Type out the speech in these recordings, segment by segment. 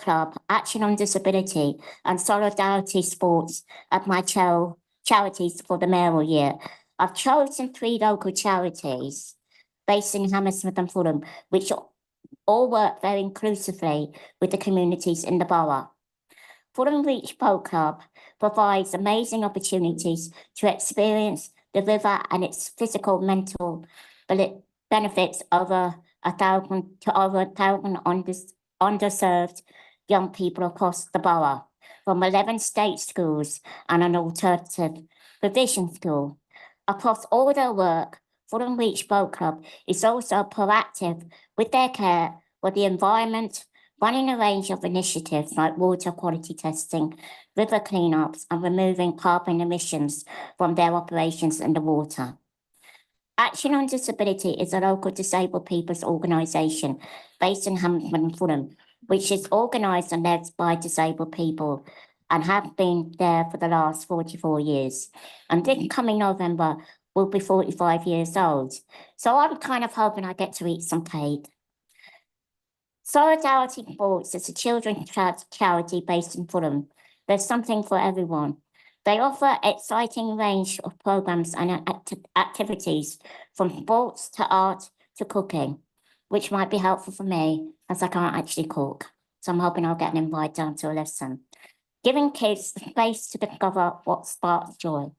Club, Action on Disability and Solidarity Sports at my charities for the mayoral year. I've chosen 3 local charities based in Hammersmith and Fulham, which all work very inclusively with the communities in the borough. Fulham Reach Boat Club provides amazing opportunities to experience the river and its physical, mental benefits over 1,000 underserved young people across the borough, from 11 state schools and an alternative provision school. Across all their work, Fulham Reach Boat Club is also proactive with their care for the environment, running a range of initiatives like water quality testing, river cleanups, and removing carbon emissions from their operations in the water. Action on Disability is a local disabled people's organisation based in Hammersmith and Fulham, which is organised and led by disabled people and have been there for the last 44 years. And this coming November will be 45 years old. So I'm kind of hoping I get to eat some cake. Solidarity Sports is a children's charity based in Fulham. There's something for everyone. They offer exciting range of programs and activities from sports to art to cooking, which might be helpful for me as I can't actually cook. So I'm hoping I'll get an invite down to a lesson. Giving kids the space to discover what sparks joy.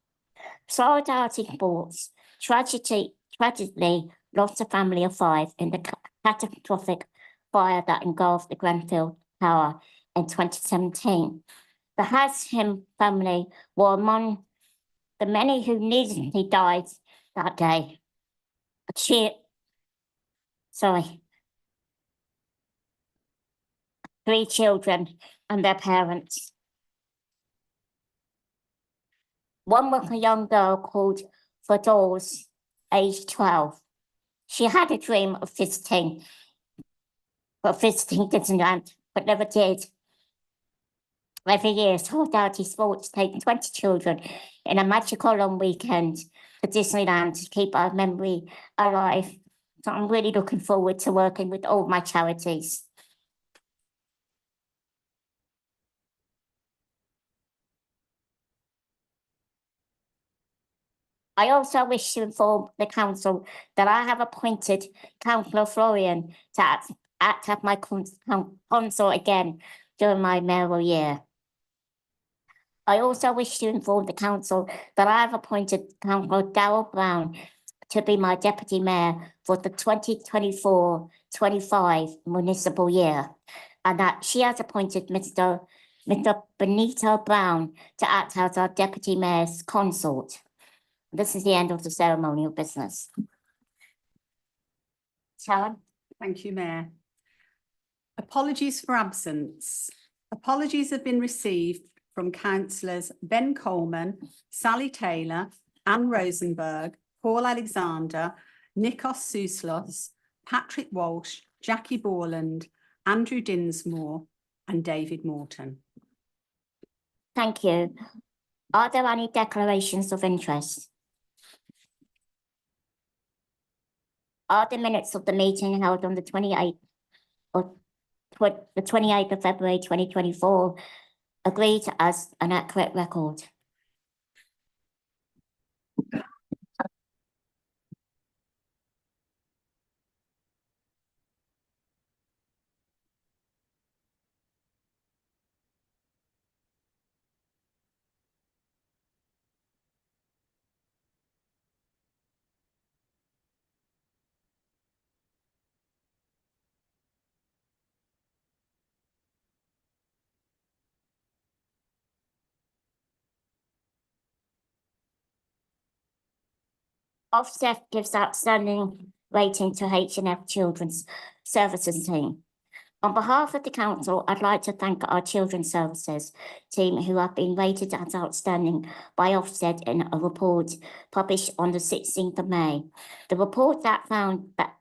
Solidarity Sports tragically lost a family of 5 in the catastrophic fire that engulfed the Grenfell Tower in 2017. The H&F family were among the many who needlessly died that day. 3 children and their parents. One was a young girl called Fadors, aged 12. She had a dream of visiting Disneyland, but never did. Every year, Solidarity Sports take 20 children in a magical long weekend to Disneyland to keep our memory alive. So I'm really looking forward to working with all my charities. I also wish to inform the council that I have appointed Councillor Florian to act as my consort again during my mayoral year. I also wish to inform the council that I have appointed Councillor Darryl Brown to be my deputy mayor for the 2024-25 municipal year, and that she has appointed Mr. Benito Brown to act as our deputy mayor's consort. This is the end of the ceremonial business. Sharon? Thank you, Mayor. Apologies for absence. Apologies have been received from councillors Ben Coleman, Sally Taylor, Anne Rosenberg, Paul Alexander, Nikos Souslos, Patrick Walsh, Jackie Borland, Andrew Dinsmore, and David Morton. Thank you. Are there any declarations of interest? Are the minutes of the meeting held on the 28th of February 2024 agreed as an accurate record? Ofsted gives outstanding rating to H&F Children's Services team. On behalf of the council, I'd like to thank our Children's Services team who have been rated as outstanding by Ofsted in a report published on the 16th of May. The report that found that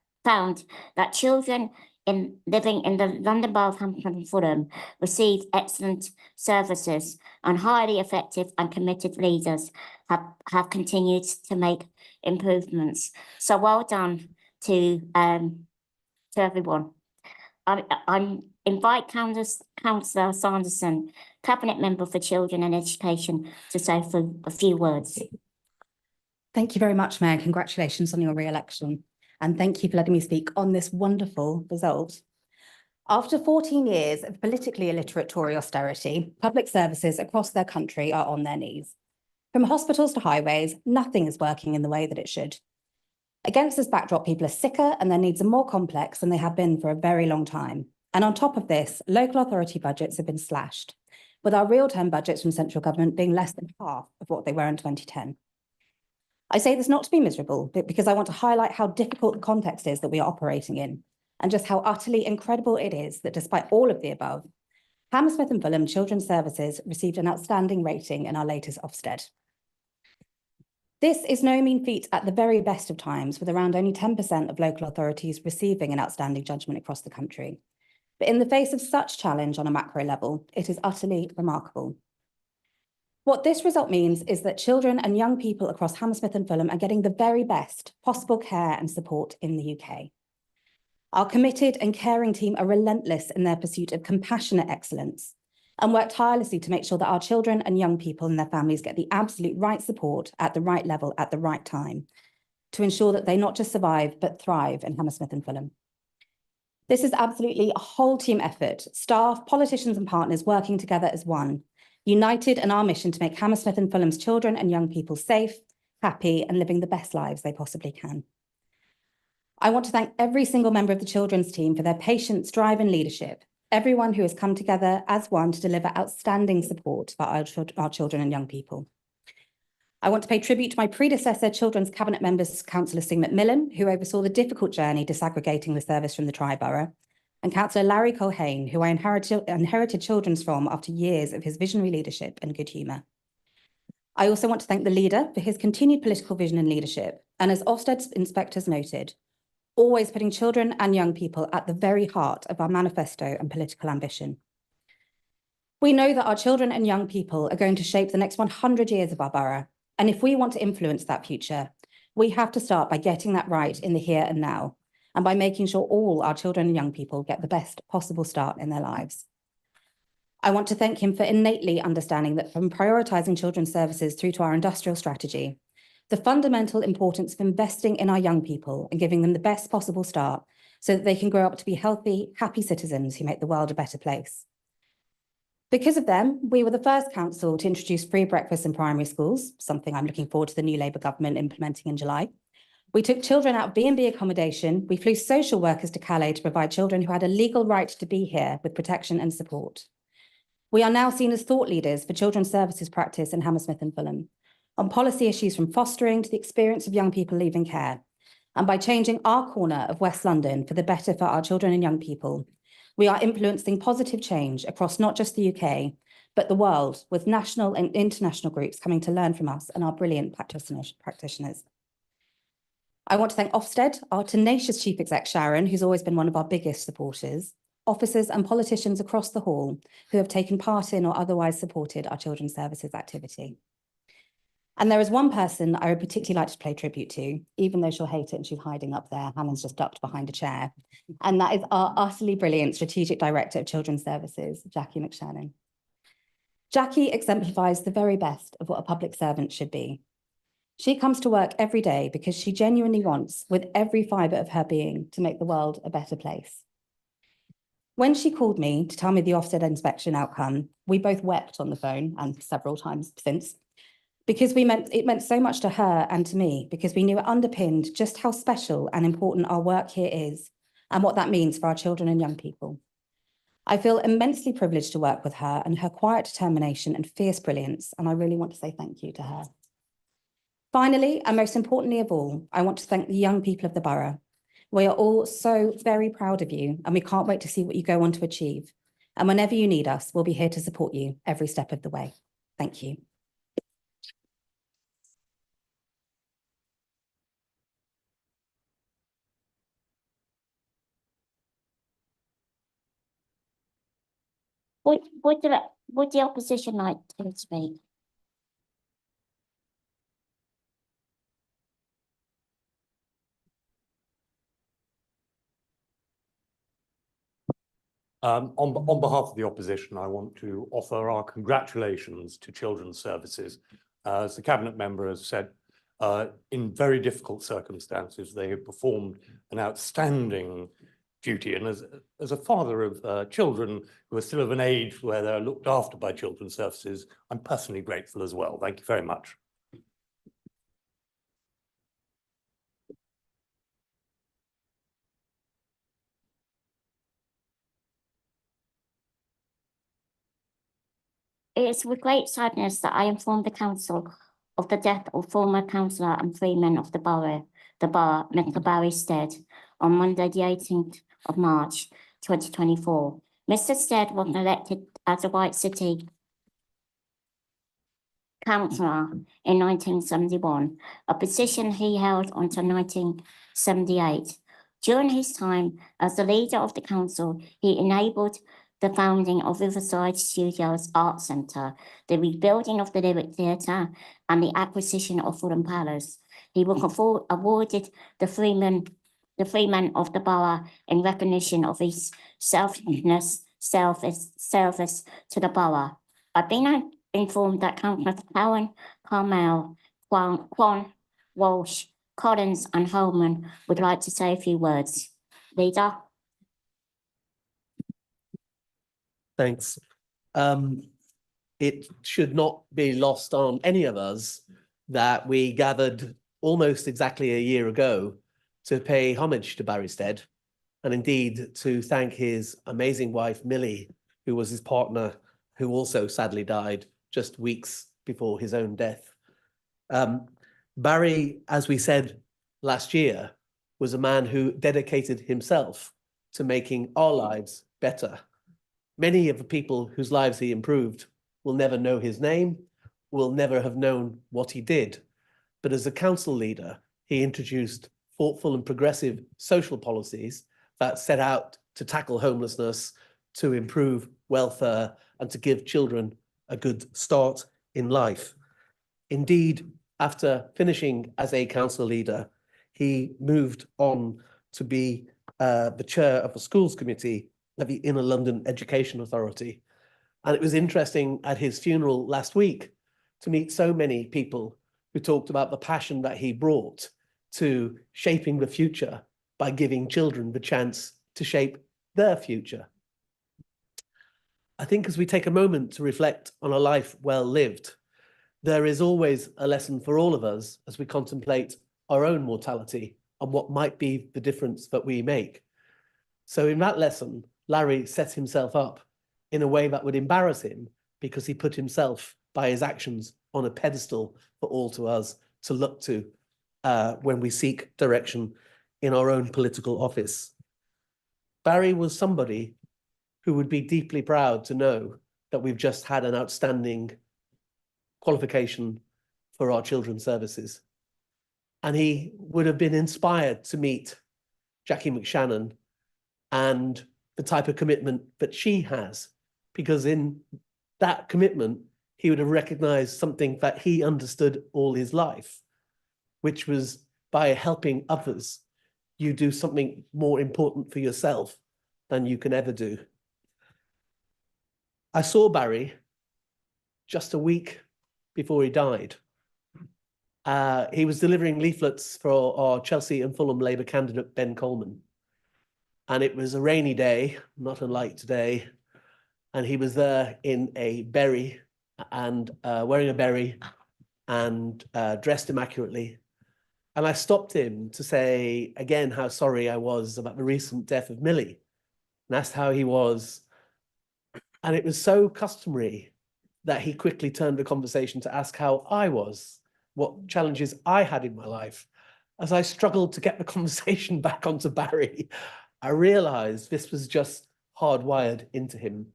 children living in the London Borough of Hammersmith and Fulham receive excellent services, and highly effective and committed leaders have continued to make improvements. So well done to everyone. I invite Councillor Sanderson, Cabinet Member for Children and Education, to say for a few words. Thank you very much, Mayor. Congratulations on your re-election. And thank you for letting me speak on this wonderful result. After 14 years of politically illiterate Tory austerity, public services across their country are on their knees. From hospitals to highways, nothing is working in the way that it should. Against this backdrop, people are sicker and their needs are more complex than they have been for a very long time. And on top of this, local authority budgets have been slashed, with our real-term budgets from central government being less than half of what they were in 2010. I say this not to be miserable, but because I want to highlight how difficult the context is that we are operating in, and just how utterly incredible it is that despite all of the above, Hammersmith and Fulham Children's Services received an outstanding rating in our latest Ofsted. This is no mean feat at the very best of times, with around only 10% of local authorities receiving an outstanding judgment across the country. But in the face of such challenge on a macro level, it is utterly remarkable. What this result means is that children and young people across Hammersmith and Fulham are getting the very best possible care and support in the UK. Our committed and caring team are relentless in their pursuit of compassionate excellence and work tirelessly to make sure that our children and young people and their families get the absolute right support at the right level at the right time to ensure that they not just survive, but thrive in Hammersmith and Fulham. This is absolutely a whole team effort, staff, politicians and partners working together as one, united in our mission to make Hammersmith and Fulham's children and young people safe, happy and living the best lives they possibly can. I want to thank every single member of the children's team for their patience, drive and leadership, everyone who has come together as one to deliver outstanding support for our children and young people. I want to pay tribute to my predecessor, Children's Cabinet Members, Councillor Sue McMillan, who oversaw the difficult journey disaggregating the service from the Tri-Borough, and Councillor Larry Culhane, who I inherited Children's from after years of his visionary leadership and good humour. I also want to thank the leader for his continued political vision and leadership, and as Ofsted's inspectors noted, always putting children and young people at the very heart of our manifesto and political ambition. We know that our children and young people are going to shape the next 100 years of our borough, and if we want to influence that future, we have to start by getting that right in the here and now, and by making sure all our children and young people get the best possible start in their lives. I want to thank him for innately understanding that from prioritising children's services through to our industrial strategy, the fundamental importance of investing in our young people and giving them the best possible start so that they can grow up to be healthy, happy citizens who make the world a better place. Because of them, we were the first council to introduce free breakfast in primary schools, something I'm looking forward to the new Labour government implementing in July. We took children out of B&B accommodation. We flew social workers to Calais to provide children who had a legal right to be here with protection and support. We are now seen as thought leaders for children's services practice in Hammersmith and Fulham, on policy issues from fostering to the experience of young people leaving care, and by changing our corner of West London for the better for our children and young people, we are influencing positive change across not just the UK, but the world, with national and international groups coming to learn from us and our brilliant practitioners. I want to thank Ofsted, our tenacious Chief Exec Sharon, who's always been one of our biggest supporters, officers and politicians across the hall who have taken part in or otherwise supported our children's services activity. And there is one person I would particularly like to pay tribute to, even though she'll hate it and she's hiding up there. Hannah's just ducked behind a chair. And that is our utterly brilliant Strategic Director of Children's Services, Jackie McShannon. Jackie exemplifies the very best of what a public servant should be. She comes to work every day because she genuinely wants, with every fibre of her being, to make the world a better place. When she called me to tell me the Ofsted inspection outcome, we both wept on the phone, and several times since, because it meant so much to her and to me, because we knew it underpinned just how special and important our work here is and what that means for our children and young people. I feel immensely privileged to work with her and her quiet determination and fierce brilliance, and I really want to say thank you to her. Finally, and most importantly of all, I want to thank the young people of the borough. We are all so very proud of you, and we can't wait to see what you go on to achieve. And whenever you need us, we'll be here to support you every step of the way. Thank you. Would the opposition like to speak? On behalf of the opposition, I want to offer our congratulations to Children's Services. As the Cabinet member has said, in very difficult circumstances, they have performed an outstanding duty. And as a father of children who are still of an age where they're looked after by Children's Services, I'm personally grateful as well. Thank you very much. It is with great sadness that I inform the council of the death of former councillor and freeman of the bar, Mr. Barry Stead, on Monday, the 18th of March, 2024. Mr. Stead was elected as a White City councillor in 1971, a position he held until 1978. During his time as the leader of the council, he enabled the founding of Riverside Studios Art Centre, the rebuilding of the Lyric Theatre, and the acquisition of Fulham Palace. He was awarded the Freeman of the Borough in recognition of his selfless service to the borough. I've been informed that Councillors Cowan, Carmel, Quan, Walsh, Collins, and Holman would like to say a few words. Leader. Thanks. It should not be lost on any of us that we gathered almost exactly a year ago to pay homage to Barry Stead, and indeed to thank his amazing wife, Millie, who was his partner, who also sadly died just weeks before his own death. Barry, as we said last year, was a man who dedicated himself to making our lives better. Many of the people whose lives he improved will never know his name, will never have known what he did. But as a council leader, he introduced thoughtful and progressive social policies that set out to tackle homelessness, to improve welfare, and to give children a good start in life. Indeed, after finishing as a council leader, he moved on to be the chair of the schools committee at the Inner London Education Authority. And it was interesting at his funeral last week to meet so many people who talked about the passion that he brought to shaping the future by giving children the chance to shape their future. I think as we take a moment to reflect on a life well lived, there is always a lesson for all of us as we contemplate our own mortality and what might be the difference that we make. So in that lesson, Larry set himself up in a way that would embarrass him because he put himself by his actions on a pedestal for all to us to look to when we seek direction in our own political office. Barry was somebody who would be deeply proud to know that we've just had an outstanding qualification for our children's services. And he would have been inspired to meet Jackie McShannon and the type of commitment that she has, because in that commitment, he would have recognized something that he understood all his life, which was by helping others, you do something more important for yourself than you can ever do. I saw Barry just a week before he died. He was delivering leaflets for our Chelsea and Fulham Labour candidate, Ben Coleman. And it was a rainy day, not unlike today. And he was there in a berry and wearing a berry and dressed immaculately. And I stopped him to say again how sorry I was about the recent death of Millie and asked how he was. And it was so customary that he quickly turned the conversation to ask how I was, what challenges I had in my life. As I struggled to get the conversation back onto Barry, I realized this was just hardwired into him.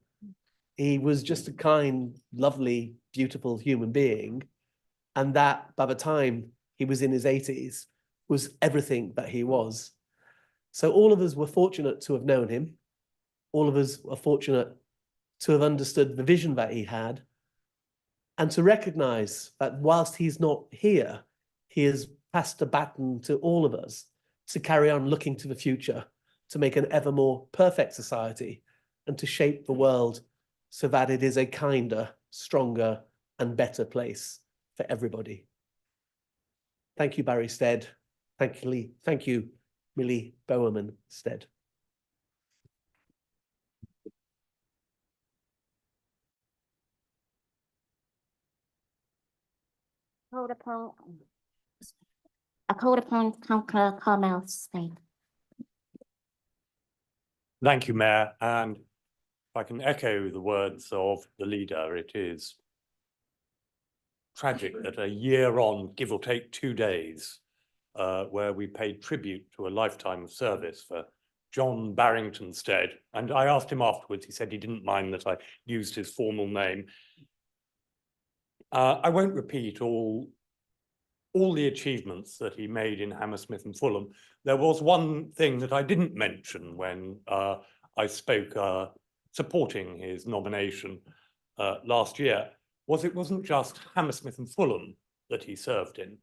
He was just a kind, lovely, beautiful human being. And that by the time he was in his 80s was everything that he was. So all of us were fortunate to have known him. All of us were fortunate to have understood the vision that he had and to recognize that whilst he's not here, he has passed the baton to all of us to carry on looking to the future, to make an ever more perfect society and to shape the world so that it is a kinder, stronger, and better place for everybody. Thank you, Barry Stead. Thank you, Millie Bowerman Stead. I called upon Councillor Carmel to speak. Thank you, Mayor. And if I can echo the words of the leader, it is tragic that a year on, give or take 2 days, where we paid tribute to a lifetime of service for John Barrington Stead. And I asked him afterwards, he said he didn't mind that I used his formal name. I won't repeat all the achievements that he made in Hammersmith and Fulham. There was one thing that I didn't mention when I spoke supporting his nomination last year, was it wasn't just Hammersmith and Fulham that he served in.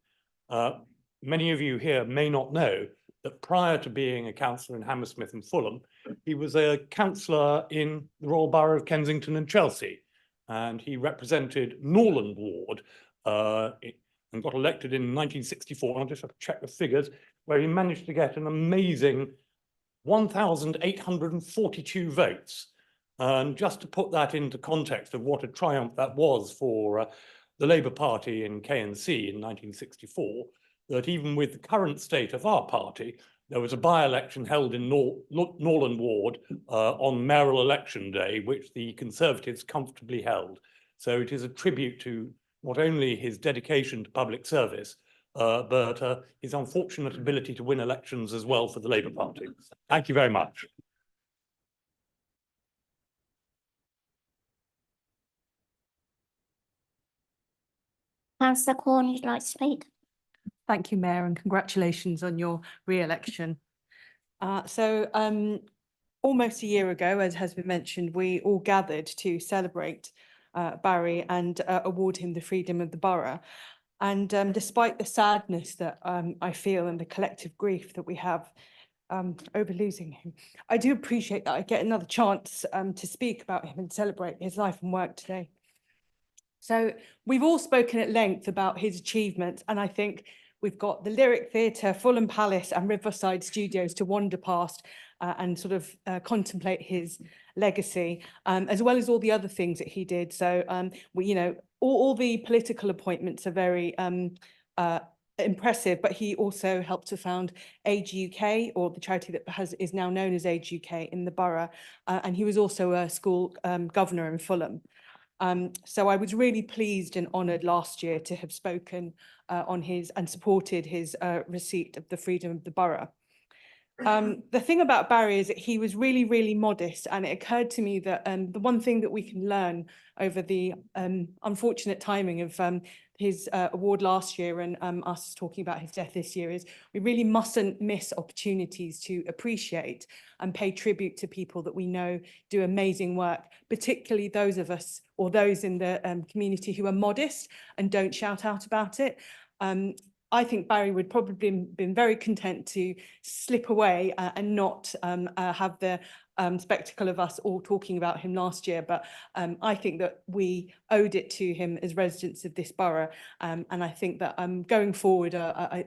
Many of you here may not know that prior to being a councillor in Hammersmith and Fulham, he was a councillor in the Royal Borough of Kensington and Chelsea, and he represented Norland Ward and got elected in 1964. I'll just have to check the figures, where he managed to get an amazing 1,842 votes. And just to put that into context of what a triumph that was for the Labour Party in KNC in 1964, that even with the current state of our party, there was a by-election held in Norland Ward on mayoral election day, which the Conservatives comfortably held. So it is a tribute to not only his dedication to public service, but his unfortunate ability to win elections as well for the Labour Party. Thank you very much. Councillor Corn, you'd like to speak? Thank you, Mayor, and congratulations on your re-election. Almost a year ago, as has been mentioned, we all gathered to celebrate Barry and award him the Freedom of the Borough. And despite the sadness that I feel and the collective grief that we have over losing him, I do appreciate that I get another chance to speak about him and celebrate his life and work today. So we've all spoken at length about his achievements, and I think we've got the Lyric Theatre, Fulham Palace and Riverside Studios to wander past and sort of contemplate his legacy, as well as all the other things that he did. So, all the political appointments are very impressive, but he also helped to found Age UK, or the charity that is now known as Age UK in the borough, and he was also a school governor in Fulham. So I was really pleased and honoured last year to have spoken on his and supported his receipt of the Freedom of the Borough. The thing about Barry is that he was really, really modest, and it occurred to me that the one thing that we can learn over the unfortunate timing of his award last year and us talking about his death this year is we really mustn't miss opportunities to appreciate and pay tribute to people that we know do amazing work, particularly those of us or those in the community who are modest and don't shout out about it. I think Barry would probably been very content to slip away and not have the spectacle of us all talking about him last year. But I think that we owed it to him as residents of this borough. And I think that going forward, I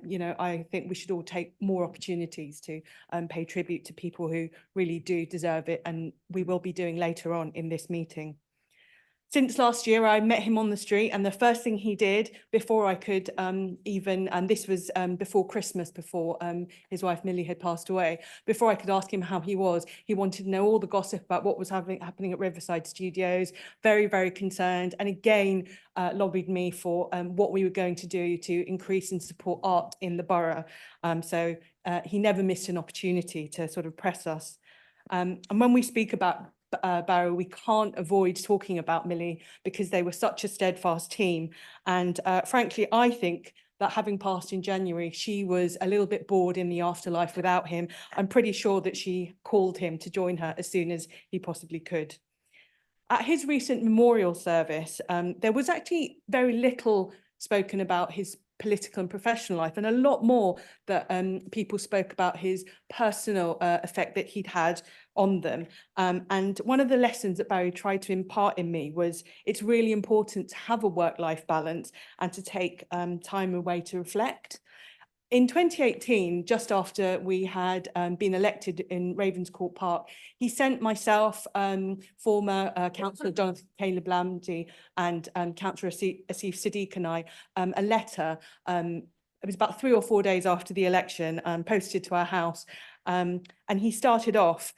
think we should all take more opportunities to pay tribute to people who really do deserve it. And we will be doing later on in this meeting. Since last year, I met him on the street, and the first thing he did before I could and this was before Christmas, before his wife Millie had passed away, before I could ask him how he was, he wanted to know all the gossip about what was happening at Riverside Studios, very, very concerned, and again lobbied me for what we were going to do to increase and support art in the borough. So he never missed an opportunity to sort of press us. And when we speak about Barrow, we can't avoid talking about Millie because they were such a steadfast team. And frankly, I think that having passed in January, she was a little bit bored in the afterlife without him. I'm pretty sure that she called him to join her as soon as he possibly could. At his recent memorial service, there was actually very little spoken about his political and professional life, and a lot more that people spoke about his personal effect that he'd had on them. And one of the lessons that Barry tried to impart in me was it's really important to have a work-life balance and to take time away to reflect. In 2018, just after we had been elected in Ravenscourt Park, he sent myself, former Councillor Jonathan Caleb-Lamdy and Councillor Asif Siddiq and I, a letter. It was about 3 or 4 days after the election, posted to our house. And he started off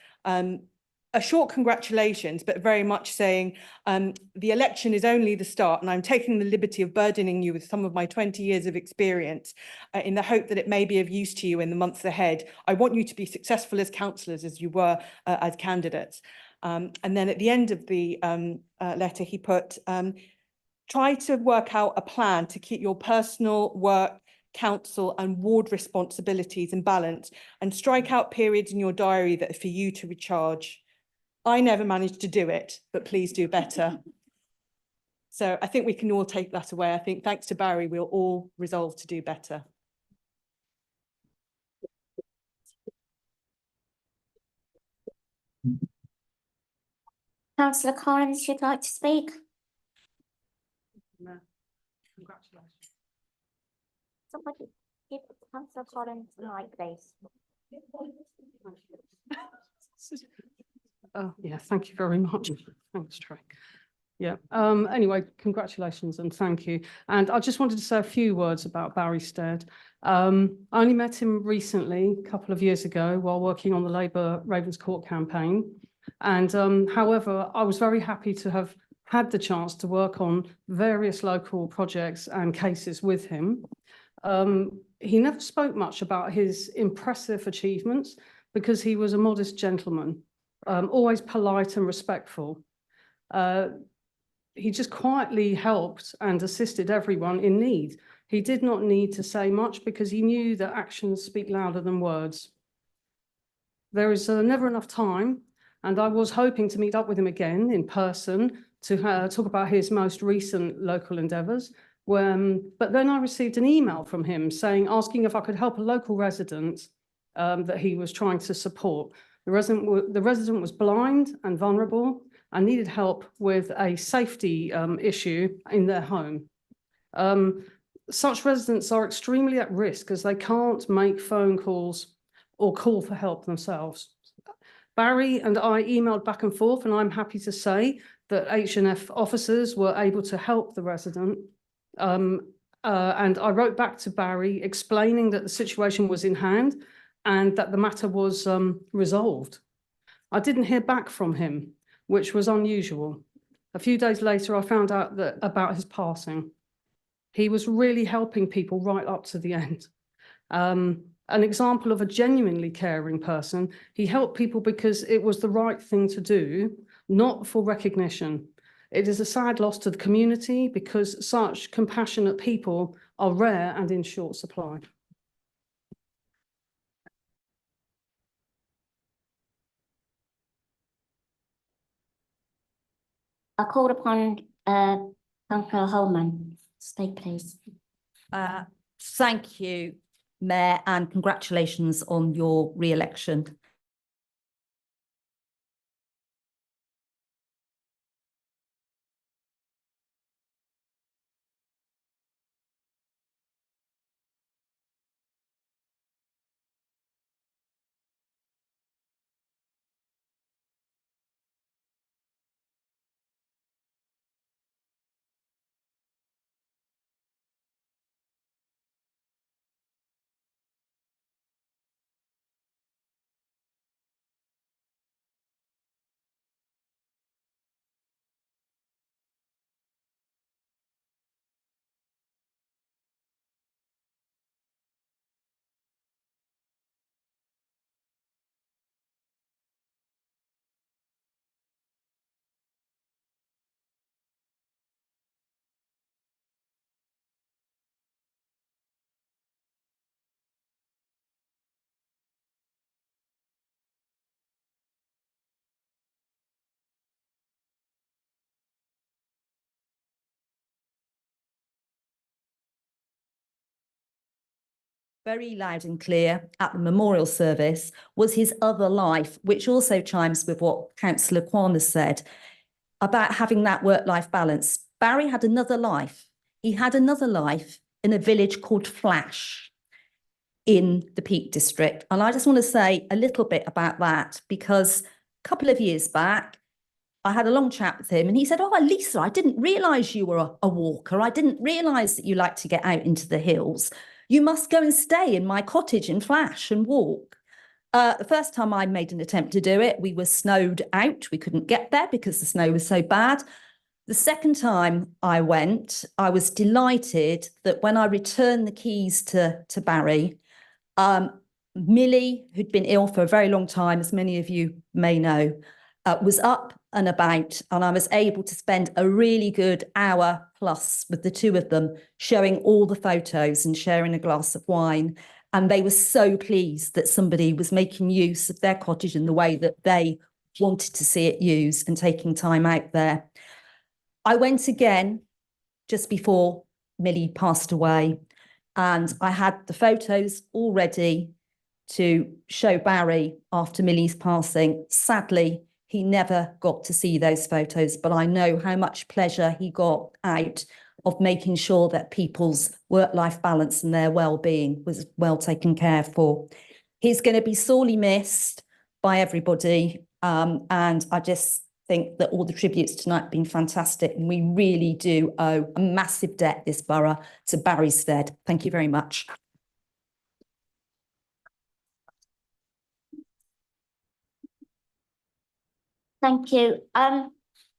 a short congratulations, but very much saying, the election is only the start, and I'm taking the liberty of burdening you with some of my 20 years of experience in the hope that it may be of use to you in the months ahead. I want you to be successful as councillors as you were as candidates. And then at the end of the letter, he put, try to work out a plan to keep your personal, work, council and ward responsibilities in balance, and strike out periods in your diary that are for you to recharge. I never managed to do it, but please do better. So I think we can all take that away. I think thanks to Barry, we'll all resolve to do better. Councillor Collins, you'd like to speak? Congratulations. Somebody give Councillor Collins the mic, please. Oh, yeah, thank you very much. Thanks, Trey. Yeah, anyway, congratulations and thank you. And I just wanted to say a few words about Barry Stead. I only met him recently, a couple of years ago, while working on the Labour Ravenscourt campaign. And however, I was very happy to have had the chance to work on various local projects and cases with him. He never spoke much about his impressive achievements because he was a modest gentleman, always polite and respectful. He just quietly helped and assisted everyone in need. He did not need to say much because he knew that actions speak louder than words. There is never enough time, and I was hoping to meet up with him again in person to talk about his most recent local endeavours. But then I received an email from him asking if I could help a local resident that he was trying to support. The resident was blind and vulnerable and needed help with a safety issue in their home. Such residents are extremely at risk as they can't make phone calls or call for help themselves. Barry and I emailed back and forth, and I'm happy to say that H&F officers were able to help the resident. And I wrote back to Barry explaining that the situation was in hand and that the matter was resolved. I didn't hear back from him, which was unusual. A few days later, I found out about his passing. He was really helping people right up to the end. An example of a genuinely caring person. He helped people because it was the right thing to do, not for recognition. It is a sad loss to the community because such compassionate people are rare and in short supply. I called upon Councillor Holman. Speak, please. Thank you, Mayor, and congratulations on your re-election. very loud and clear at the memorial service was his other life, which also chimes with what Councillor Kwan has said about having that work-life balance. Barry had another life. He had another life in a village called Flash in the Peak District. And I just want to say a little bit about that, because a couple of years back, I had a long chat with him and he said, "Oh, Lisa, I didn't realise you were a walker. I didn't realise that you like to get out into the hills. You must go and stay in my cottage in Flash and walk." The first time I made an attempt to do it, we were snowed out. We couldn't get there because the snow was so bad. The second time I went, I was delighted that when I returned the keys to Barry, Millie, who'd been ill for a very long time, as many of you may know, was up and about, and I was able to spend a really good hour plus with the two of them, showing all the photos and sharing a glass of wine. And they were so pleased that somebody was making use of their cottage in the way that they wanted to see it used and taking time out there. I went again just before Millie passed away, and I had the photos all ready to show Barry after Millie's passing. Sadly, he never got to see those photos, but I know how much pleasure he got out of making sure that people's work-life balance and their well-being was well taken care for. He's going to be sorely missed by everybody, and I just think that all the tributes tonight have been fantastic, and we really do owe a massive debt, this borough, to Barry Stead. Thank you very much. Thank you.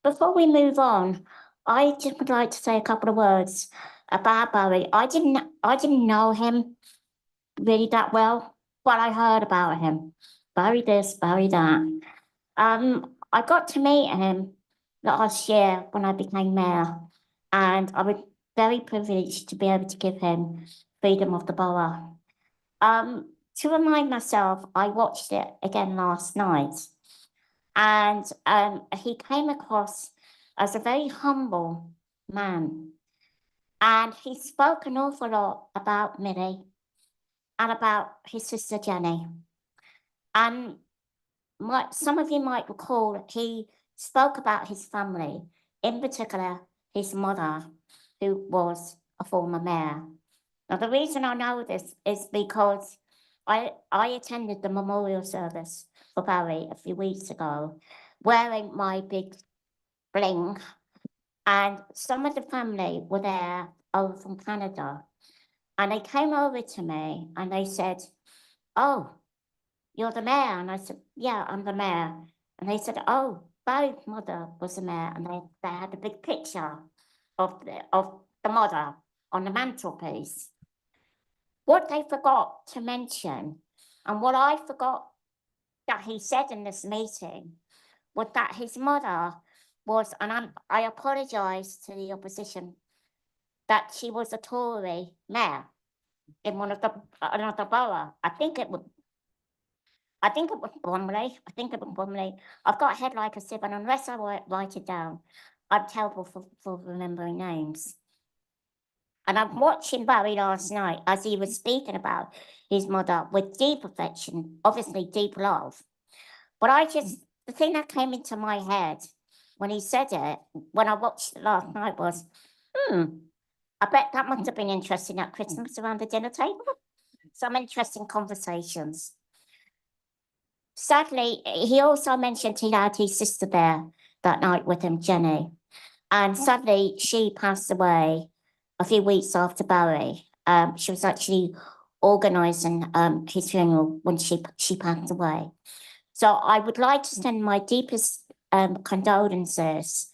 Before we move on, I just would like to say a couple of words about Barry. I didn't know him really that well, but I heard about him. Barry this, Barry that. I got to meet him last year when I became mayor, and I was very privileged to be able to give him freedom of the borough. To remind myself, I watched it again last night. And he came across as a very humble man. And he spoke an awful lot about Millie and about his sister Jenny. And some of you might recall he spoke about his family, in particular his mother, who was a former mayor. Now, the reason I know this is because I attended the memorial service for Barry a few weeks ago, wearing my big bling, and some of the family were there over from Canada, and they came over to me and they said, "Oh, you're the mayor?" And I said, "Yeah, I'm the mayor." And they said, "Oh, Barry's mother was the mayor," and they had a big picture of the mother on the mantelpiece. What they forgot to mention, and what I forgot that he said in this meeting, was that his mother was, and I apologise to the opposition, that she was a Tory mayor in another borough. I think it was Bromley. I've got a head like a sieve, and unless I write it down, I'm terrible for remembering names. And I'm watching Barry last night as he was speaking about his mother with deep affection, obviously deep love. But the thing that came into my head when he said it, when I watched it last night, was, I bet that must have been interesting at Christmas around the dinner table. Some interesting conversations. Sadly, he also mentioned he had his sister there that night with him, Jenny. And sadly, she passed away a few weeks after Barry. She was actually organising his funeral when she passed away. So I would like to send my deepest condolences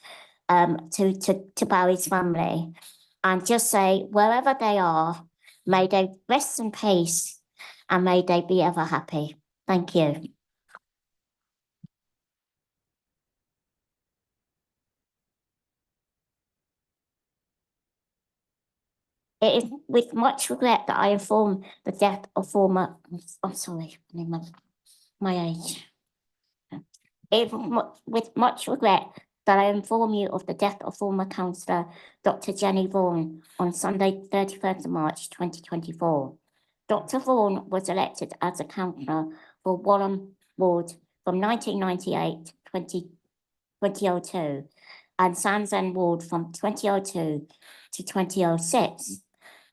to Barry's family, and just say, wherever they are, may they rest in peace and may they be ever happy. Thank you. It is with much regret that I inform the death of former, I'm sorry, my age. It is with much regret that I inform you of the death of former councillor Dr. Jenny Vaughan on Sunday, 31st of March, 2024. Dr. Vaughan was elected as a councillor for Fulham Ward from 1998 to 2002 and Sands End Ward from 2002 to 2006.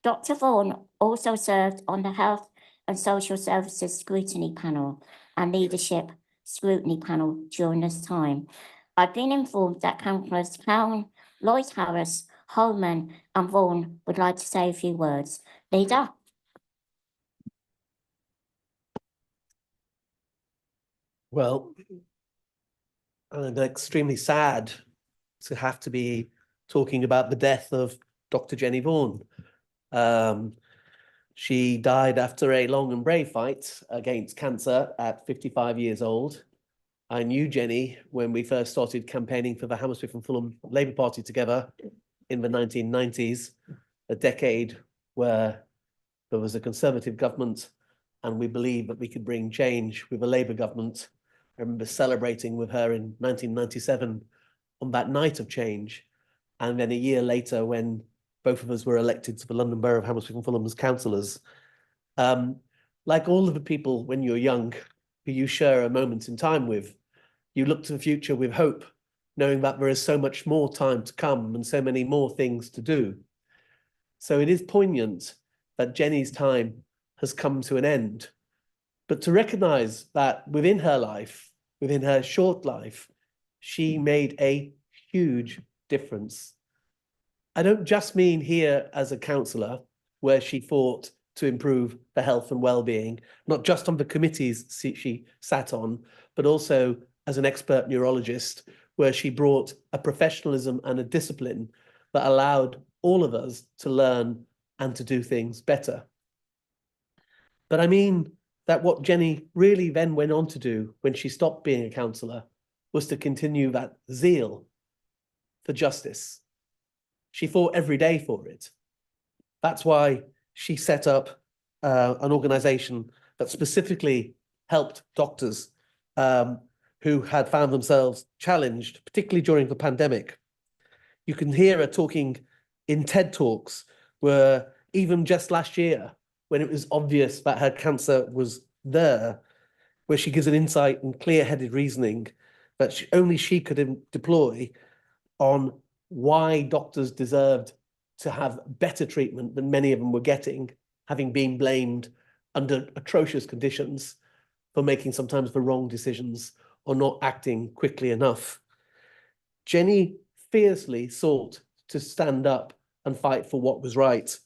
Dr. Vaughan also served on the Health and Social Services Scrutiny Panel and Leadership Scrutiny Panel during this time. I've been informed that councillors Clown, Lloyd Harris, Holman and Vaughan would like to say a few words. Leader. Well, I'm extremely sad to have to be talking about the death of Dr. Jenny Vaughan. She died after a long and brave fight against cancer at 55 years old. I knew Jenny when we first started campaigning for the Hammersmith and Fulham Labour Party together in the 1990s, a decade where there was a Conservative government and we believed that we could bring change with a Labour government. I remember celebrating with her in 1997 on that night of change. And then a year later, when both of us were elected to the London Borough of Hammersmith and Fulham as councillors, like all of the people when you're young, who you share a moment in time with, you look to the future with hope, knowing that there is so much more time to come and so many more things to do. So it is poignant that Jenny's time has come to an end, but to recognise that within her life, within her short life, she made a huge difference. I don't just mean here as a councillor, where she fought to improve the health and well-being, not just on the committees she sat on, but also as an expert neurologist, where she brought a professionalism and a discipline that allowed all of us to learn and to do things better. But I mean that what Jenny really then went on to do when she stopped being a councillor was to continue that zeal for justice. She fought every day for it. That's why she set up an organisation that specifically helped doctors who had found themselves challenged, particularly during the pandemic. You can hear her talking in TED Talks, where even just last year, when it was obvious that her cancer was there, where she gives an insight and clear-headed reasoning that only she could deploy on why doctors deserved to have better treatment than many of them were getting, having been blamed under atrocious conditions for making sometimes the wrong decisions or not acting quickly enough. Jenny fiercely sought to stand up and fight for what was right.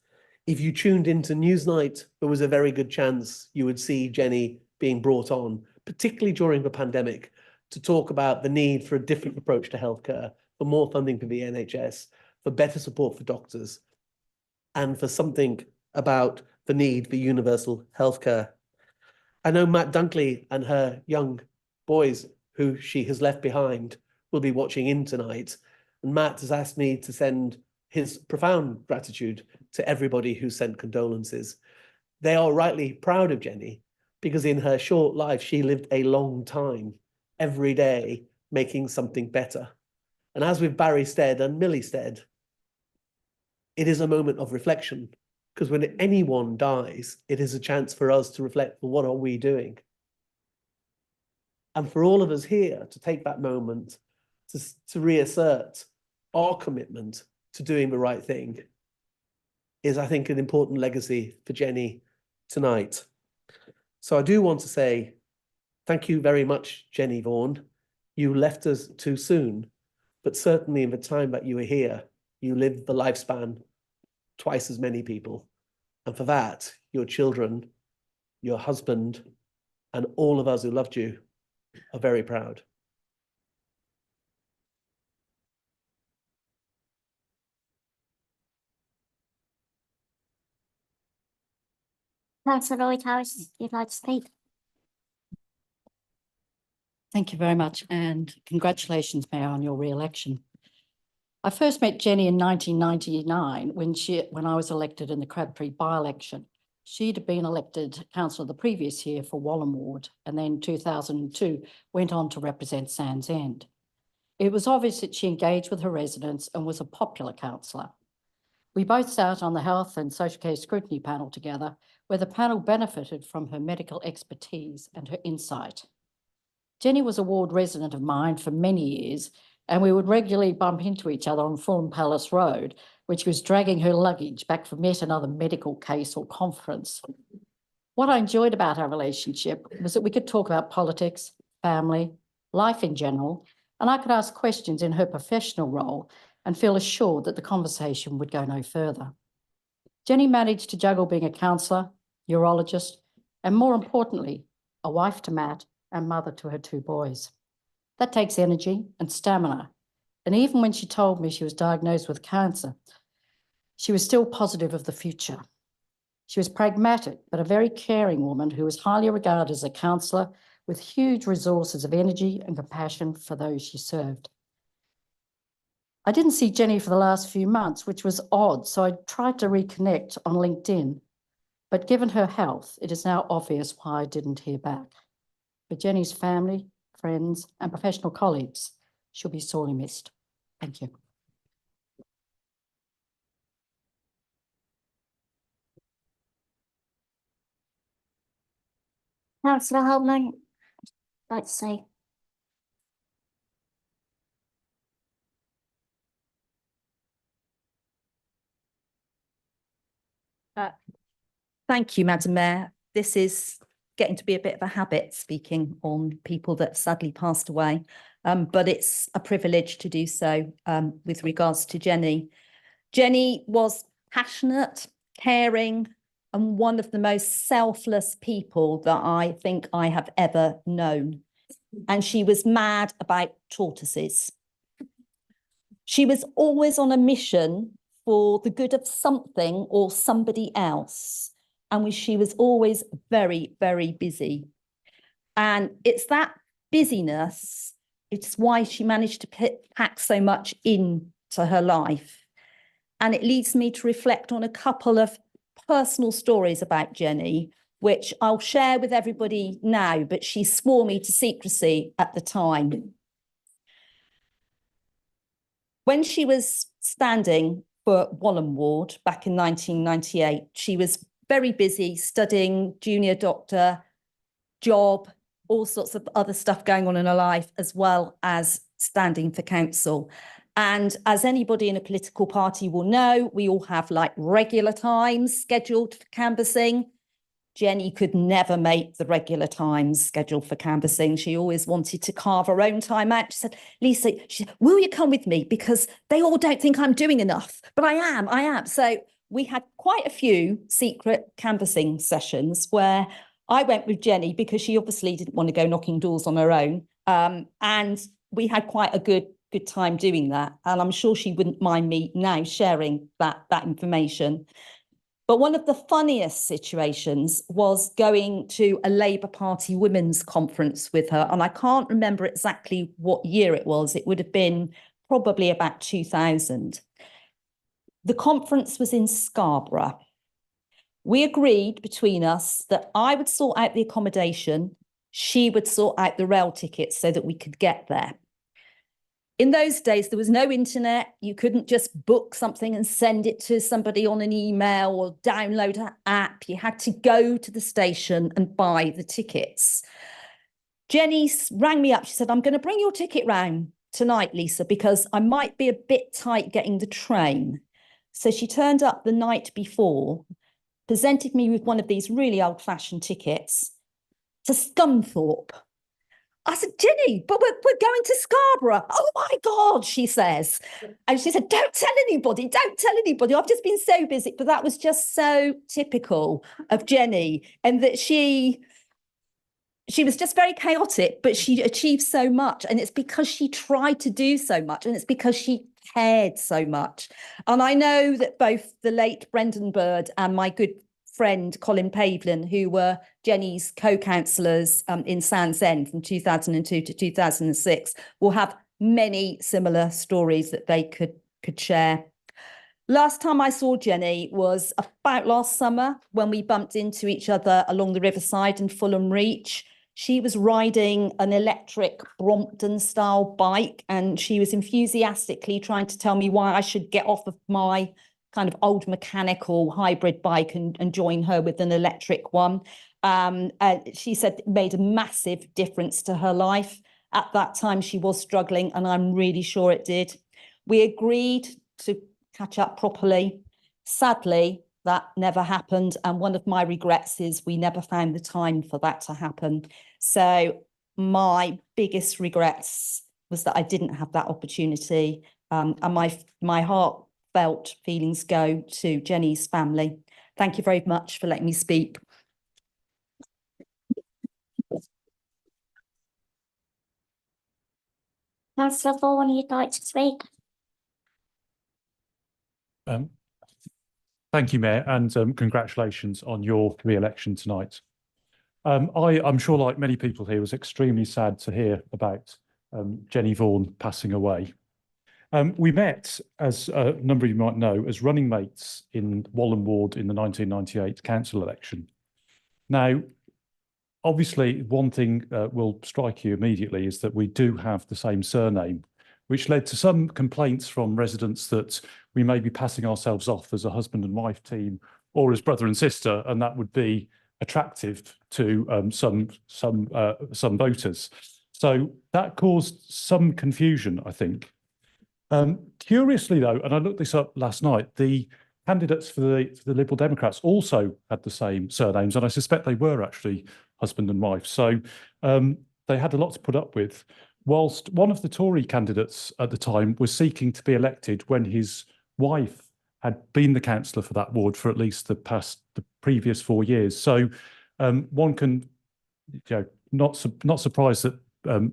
If you tuned into Newsnight, there was a very good chance you would see Jenny being brought on, particularly during the pandemic, to talk about the need for a different approach to healthcare, for more funding for the NHS, for better support for doctors, and for something about the need for universal healthcare. I know Matt Dunkley and her young boys, who she has left behind, will be watching in tonight. And Matt has asked me to send his profound gratitude to everybody who sent condolences. They are rightly proud of Jenny because in her short life, she lived a long time, every day, making something better. And as with Barry Stead and Millie Stead, it is a moment of reflection, because when anyone dies, it is a chance for us to reflect, well, what are we doing? And for all of us here to take that moment to reassert our commitment to doing the right thing is, I think, an important legacy for Jenny tonight. So I do want to say thank you very much, Jenny Vaughan. You left us too soon, but certainly in the time that you were here, you lived the lifespan twice as many people. And for that, your children, your husband, and all of us who loved you are very proud. Councillor Lloyd Harris, you'd like to speak? Thank you very much, and congratulations, Mayor, on your re-election. I first met Jenny in 1999 when I was elected in the Crabtree by-election. She'd been elected councillor the previous year for Fulham Ward, and then 2002 went on to represent Sands End. It was obvious that she engaged with her residents and was a popular councillor. We both sat on the Health and Social Care Scrutiny Panel together, where the panel benefited from her medical expertise and her insight. Jenny was a ward resident of mine for many years, and we would regularly bump into each other on Fulham Palace Road when she was dragging her luggage back from yet another medical case or conference. What I enjoyed about our relationship was that we could talk about politics, family, life in general, and I could ask questions in her professional role and feel assured that the conversation would go no further. Jenny managed to juggle being a counsellor, urologist, and more importantly, a wife to Matt and mother to her 2 boys. That takes energy and stamina. And even when she told me she was diagnosed with cancer, she was still positive of the future. She was pragmatic, but a very caring woman who was highly regarded as a counsellor with huge resources of energy and compassion for those she served. I didn't see Jenny for the last few months, which was odd, so I tried to reconnect on LinkedIn. But given her health, it is now obvious why I didn't hear back. For Jenny's family, friends, and professional colleagues, she'll be sorely missed. Thank you. Councillor Holman, I'd like to say. Thank you, Madam Mayor. This is getting to be a bit of a habit, speaking on people that sadly passed away, but it's a privilege to do so with regards to Jenny. Jenny was passionate, caring, and one of the most selfless people that I think I have ever known. And she was mad about tortoises. She was always on a mission for the good of something or somebody else. And she was always very, very busy. And it's that busyness, it's why she managed to pack so much into her life. And it leads me to reflect on a couple of personal stories about Jenny, which I'll share with everybody now, but she swore me to secrecy at the time. When she was standing for Fulham Ward back in 1998, she was very busy studying, junior doctor, job, all sorts of other stuff going on in her life, as well as standing for council. And as anybody in a political party will know, we all have like regular times scheduled for canvassing. Jenny could never make the regular times scheduled for canvassing. She always wanted to carve her own time out. She said, Lisa, will you come with me? Because they all don't think I'm doing enough, but I am. So we had quite a few secret canvassing sessions where I went with Jenny because she obviously didn't want to go knocking doors on her own. And we had quite a good time doing that. And I'm sure she wouldn't mind me now sharing that information. But one of the funniest situations was going to a Labour Party women's conference with her. And I can't remember exactly what year it was. It would have been probably about 2000. The conference was in Scarborough. We agreed between us that I would sort out the accommodation, she would sort out the rail tickets so that we could get there. In those days, there was no internet. You couldn't just book something and send it to somebody on an email or download an app. You had to go to the station and buy the tickets. Jenny rang me up. She said, I'm going to bring your ticket round tonight, Lisa, because I might be a bit tight getting the train. So she turned up the night before, presented me with one of these really old-fashioned tickets to Scunthorpe. I said, Jenny, but we're going to Scarborough. Oh my God, she says. And she said, don't tell anybody. I've just been so busy. But that was just so typical of Jenny, and that she was just very chaotic, but she achieved so much. And it's because she tried to do so much, and it's because she cared so much. And I know that both the late Brendan Bird and my good friend Colin Pavlin, who were Jenny's co-councillors in Sands End from 2002 to 2006, will have many similar stories that they could share. Last time I saw Jenny was about last summer when we bumped into each other along the riverside in Fulham Reach. She was riding an electric Brompton-style bike, and she was enthusiastically trying to tell me why I should get off of my kind of old mechanical hybrid bike and join her with an electric one. She said it made a massive difference to her life. At that time, she was struggling, and I'm really sure it did. We agreed to catch up properly. Sadly, that never happened. And one of my regrets is we never found the time for that to happen. So my biggest regrets was that I didn't have that opportunity. And my heartfelt feelings go to Jenny's family. Thank you very much for letting me speak. Councillor Vaughan, you'd like to speak? Thank you, Mayor, and congratulations on your re-election tonight. I'm sure, like many people here, was extremely sad to hear about Jenny Vaughan passing away. We met, as a number of you might know, as running mates in Walham Ward in the 1998 council election. Now, obviously, one thing will strike you immediately is that we do have the same surname, which led to some complaints from residents that we may be passing ourselves off as a husband and wife team or as brother and sister, and that would be attractive to some voters. So that caused some confusion, I think. Curiously, though, and I looked this up last night, the candidates for the Liberal Democrats also had the same surnames, and I suspect they were actually husband and wife. So they had a lot to put up with. Whilst one of the Tory candidates at the time was seeking to be elected when his wife had been the councillor for that ward for at least the previous 4 years. So one can, not surprised that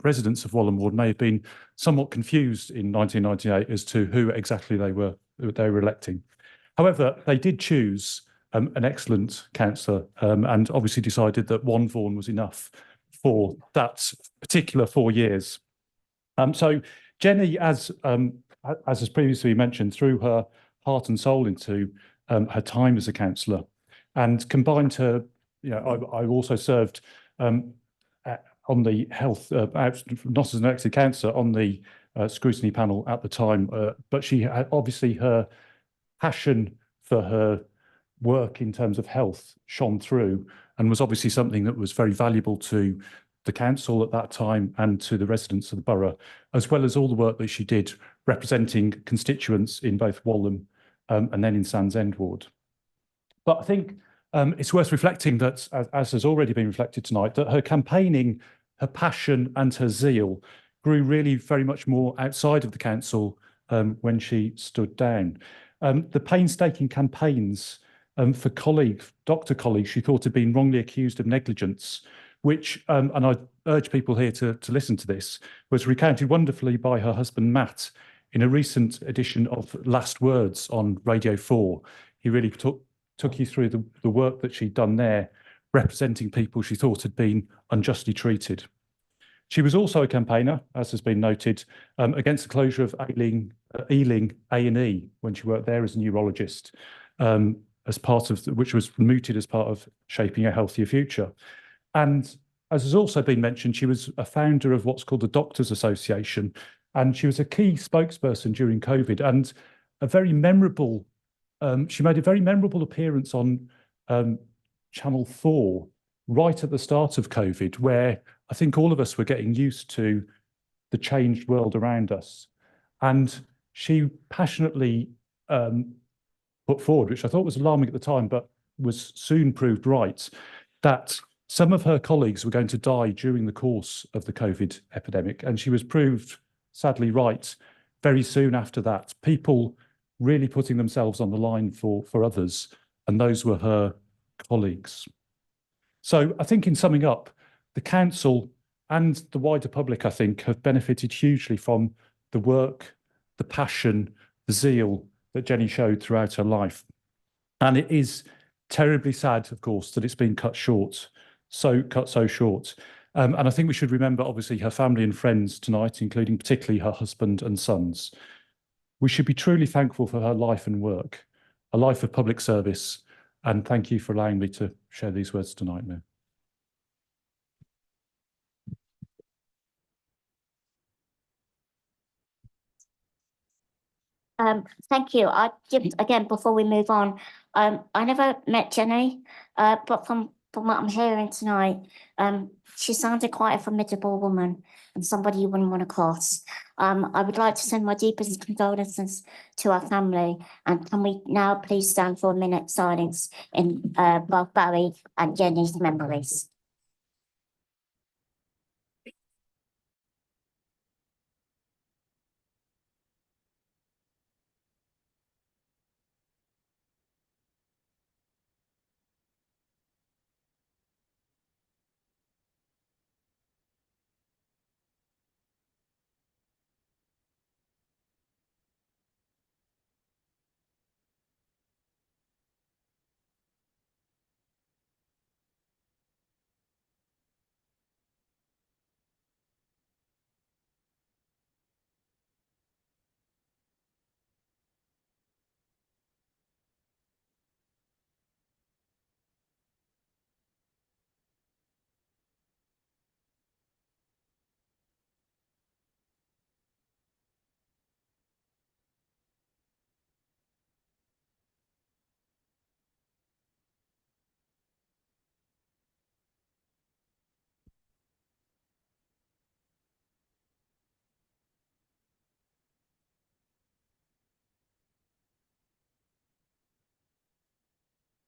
residents of Walham Ward may have been somewhat confused in 1998 as to who exactly they were electing. However, they did choose an excellent councillor and obviously decided that one Vaughan was enough for that particular 4 years. So Jenny, as has previously mentioned, threw her heart and soul into her time as a councillor, and combined her. I also served on the health, not as an elected councillor, on the scrutiny panel at the time. But she had obviously her passion for her work in terms of health shone through, and was obviously something that was very valuable to the council at that time and to the residents of the borough, as well as all the work that she did representing constituents in both Walham and then in Sands End Ward. But I think it's worth reflecting that, as has already been reflected tonight, that her campaigning, her passion and her zeal grew really very much more outside of the council when she stood down. The painstaking campaigns for doctor colleagues she thought had been wrongly accused of negligence, which, and I urge people here to listen to this, was recounted wonderfully by her husband, Matt, in a recent edition of Last Words on Radio 4. He really took you through the work that she'd done there, representing people she thought had been unjustly treated. She was also a campaigner, as has been noted, against the closure of Ealing A&E when she worked there as a neurologist, as part of which was mooted as part of Shaping a Healthier Future. And as has also been mentioned, she was a founder of what's called the Doctors Association, and she was a key spokesperson during COVID, and a very memorable. She made a very memorable appearance on Channel 4 right at the start of COVID, where I think all of us were getting used to the changed world around us. And she passionately put forward, which I thought was alarming at the time, but was soon proved right, that some of her colleagues were going to die during the course of the COVID epidemic. And she was proved, sadly, right very soon after that. People really putting themselves on the line for others, and those were her colleagues. So I think in summing up, the council and the wider public, I think, have benefited hugely from the work, the passion, the zeal that Jenny showed throughout her life. And it is terribly sad, of course, that it's been cut so short. And I think we should remember, obviously, her family and friends tonight, including particularly her husband and sons. We should be truly thankful for her life and work, a life of public service. And thank you for allowing me to share these words tonight, Mayor. Thank you. I just, again, before we move on, I never met Jenny, but from what I'm hearing tonight, she sounded quite a formidable woman and somebody you wouldn't want to cross. I would like to send my deepest condolences to our family, and can we now please stand for a minute silence in both Barry and Jenny's memories.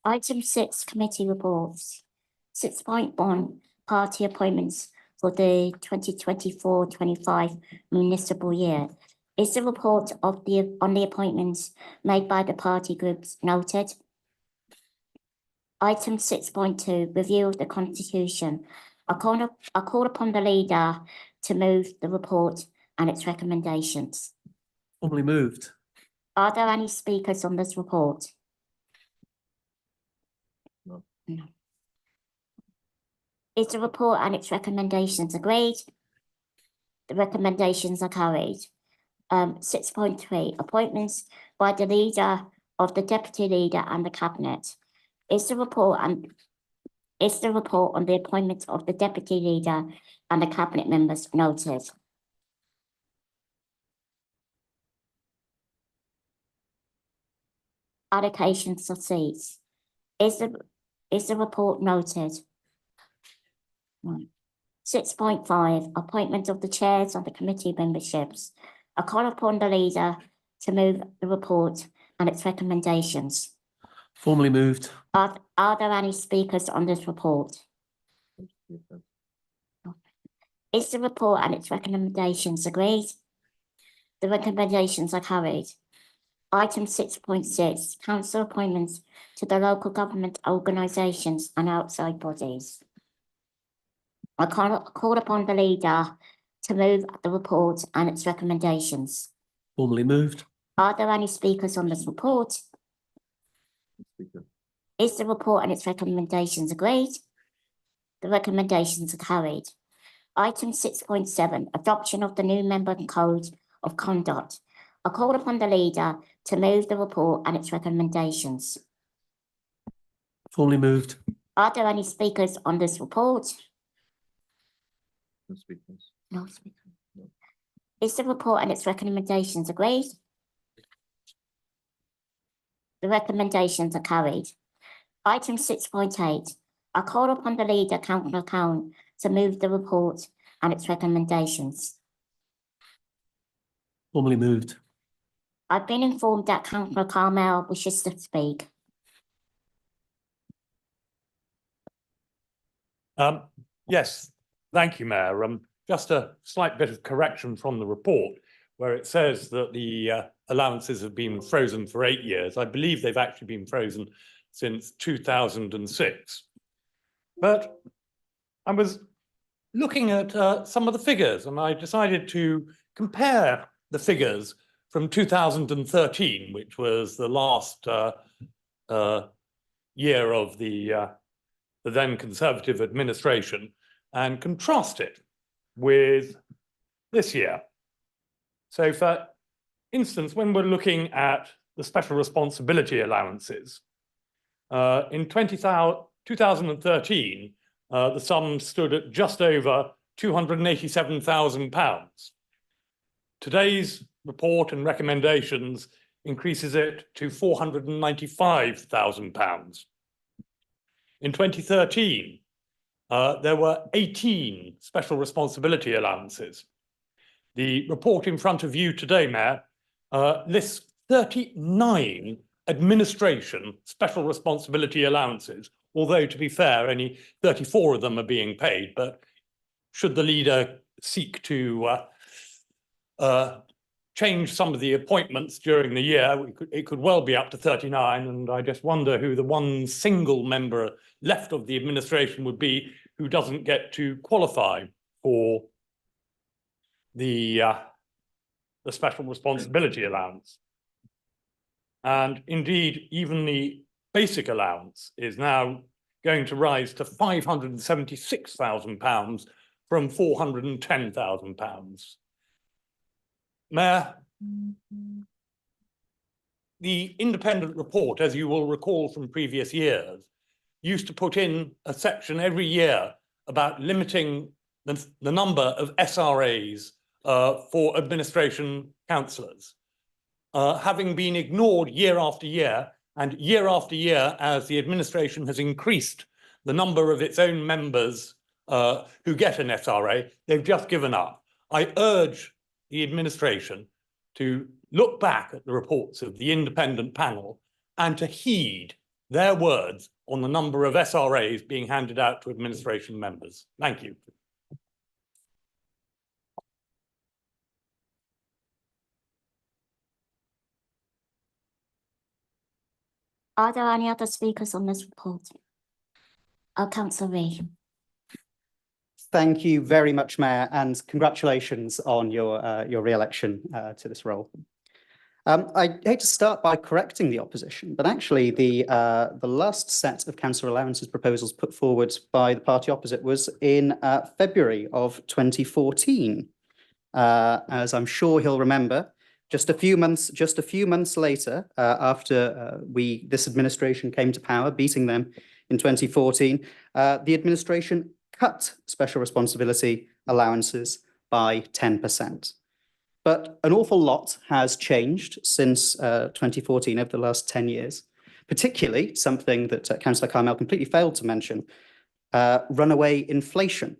Item 6, committee reports. 6.1, party appointments for the 2024-25 municipal year. Is the report on the appointments made by the party groups noted? Item 6.2, review of the constitution. I call upon the leader to move the report and its recommendations. Formally moved. Are there any speakers on this report? No. No. Is the report and its recommendations agreed? The recommendations are carried. 6.3, appointments by the leader of the deputy leader and the cabinet. Is the report on the appointment of the deputy leader and the cabinet members noted? Allocations of seats. Is the report noted? 6.5, appointment of the chairs of the committee memberships. I call upon the leader to move the report and its recommendations. Formally moved. Are there any speakers on this report? Is the report and its recommendations agreed? The recommendations are carried. Item 6.6, council appointments to the local government organisations and outside bodies. I call upon the leader to move the report and its recommendations. Formally moved. Are there any speakers on this report? Is the report and its recommendations agreed? The recommendations are carried. Item 6.7, adoption of the new member code of conduct. I call upon the leader to move the report and its recommendations. Formally moved. Are there any speakers on this report? No speakers. No speakers. Is the report and its recommendations agreed? The recommendations are carried. Item 6.8, I call upon the leader, Councillor Cowan, to move the report and its recommendations. Formally moved. I've been informed that Councillor Carmel wishes to speak. Yes, thank you, Mayor. Just a slight bit of correction from the report where it says that the allowances have been frozen for 8 years. I believe they've actually been frozen since 2006. But I was looking at some of the figures and I decided to compare the figures from 2013, which was the last year of the then Conservative administration, and contrast it with this year. So for instance, when we're looking at the special responsibility allowances, in 2013, the sum stood at just over £287,000. Today's report and recommendations increases it to £495,000. In 2013, there were 18 special responsibility allowances. The report in front of you today, Mayor, lists 39 administration special responsibility allowances, although to be fair, only 34 of them are being paid. But should the leader seek to change some of the appointments during the year, it could well be up to 39. And I just wonder who the one single member left of the administration would be who doesn't get to qualify for the special responsibility allowance. And indeed, even the basic allowance is now going to rise to £576,000 from £410,000. Mayor, the independent report, as you will recall from previous years, used to put in a section every year about limiting the number of SRAs for administration councillors. Having been ignored year after year as the administration has increased the number of its own members who get an SRA, they've just given up. I urge the administration to look back at the reports of the independent panel and to heed their words on the number of SRAs being handed out to administration members. Thank you. Are there any other speakers on this report? Councillor Ree. Thank you very much, Mayor, and congratulations on your re-election to this role. I hate to start by correcting the opposition, but actually the last set of council allowances proposals put forward by the party opposite was in February of 2014. As I'm sure he'll remember, just a few months later, after this administration came to power, beating them in 2014, the administration cut special responsibility allowances by 10%. But an awful lot has changed since 2014 over the last 10 years, particularly something that Councillor Carmel completely failed to mention, runaway inflation.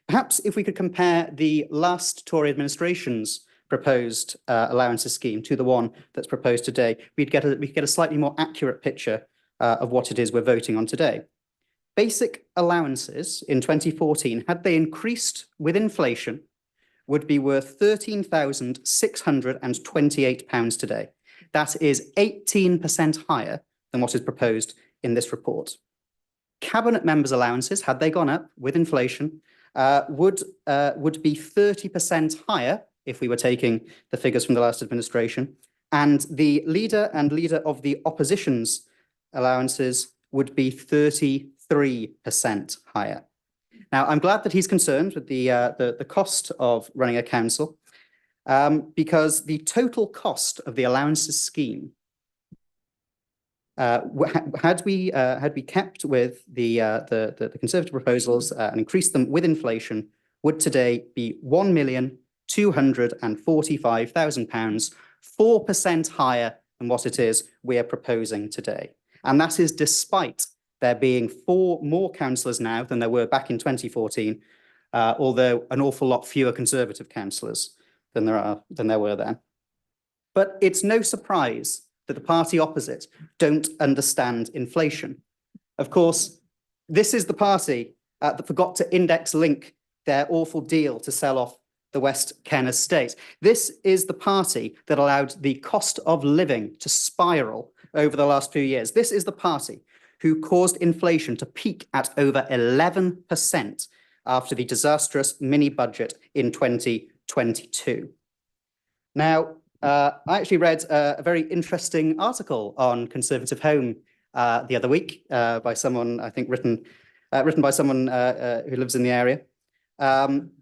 Perhaps if we could compare the last Tory administration's proposed allowances scheme to the one that's proposed today, we could get a slightly more accurate picture of what it is we're voting on today. Basic allowances in 2014, had they increased with inflation, would be worth £13,628 today. That is 18% higher than what is proposed in this report. Cabinet members' allowances, had they gone up with inflation, would be 30% higher if we were taking the figures from the last administration, and the leader of the opposition's allowances would be 33% higher. Now, I'm glad that he's concerned with the cost of running a council, because the total cost of the allowances scheme, had we kept with the Conservative proposals and increased them with inflation, would today be £1,245,000, 4% higher than what it is we are proposing today. And that is despite there being 4 more councillors now than there were back in 2014, although an awful lot fewer Conservative councillors than there were then. But it's no surprise that the party opposite don't understand inflation. Of course, this is the party that forgot to index link their awful deal to sell off the West Ken estate. This is the party that allowed the cost of living to spiral over the last few years. This is the party who caused inflation to peak at over 11% after the disastrous mini-budget in 2022. Now, I actually read a very interesting article on Conservative Home the other week by someone, I think written by someone who lives in the area.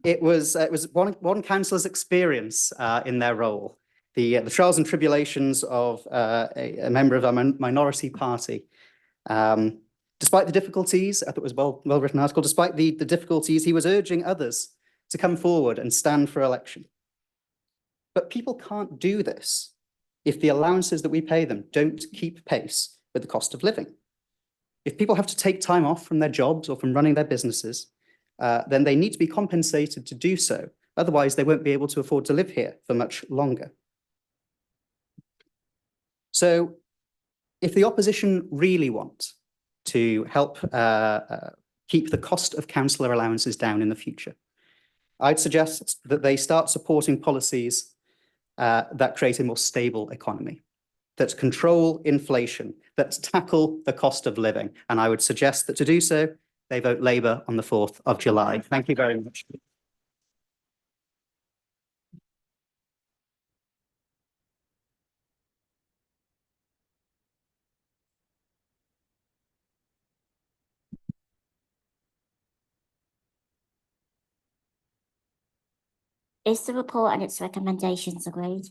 It was one councillor's experience in their role, the trials and tribulations of a member of a minority party. Despite the difficulties, I thought it was a well-written article, despite the difficulties, he was urging others to come forward and stand for election. But people can't do this if the allowances that we pay them don't keep pace with the cost of living. If people have to take time off from their jobs or from running their businesses, then they need to be compensated to do so. Otherwise, they won't be able to afford to live here for much longer. So if the opposition really want to help keep the cost of councillor allowances down in the future, I'd suggest that they start supporting policies that create a more stable economy, that control inflation, that tackle the cost of living. And I would suggest that to do so, they vote Labour on the 4th of July. Thank you very much. Is the report and its recommendations agreed?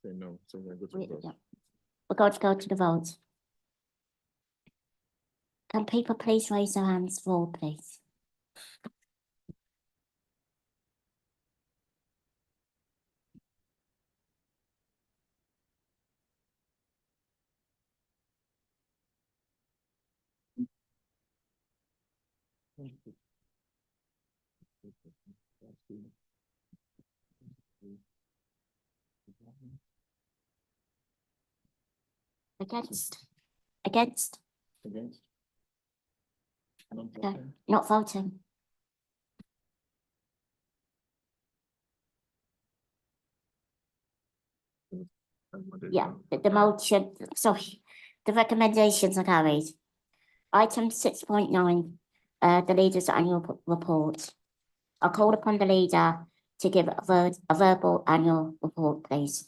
No, so we're good to We- vote. yeah. We're going to go to the vote. Can people please raise their hands for, please? Against? Against? Against? Okay, not voting. Yeah, the motion, sorry, the recommendations are carried. Item 6.9, the leader's annual report. I'll call upon the leader to give a verbal annual report, please.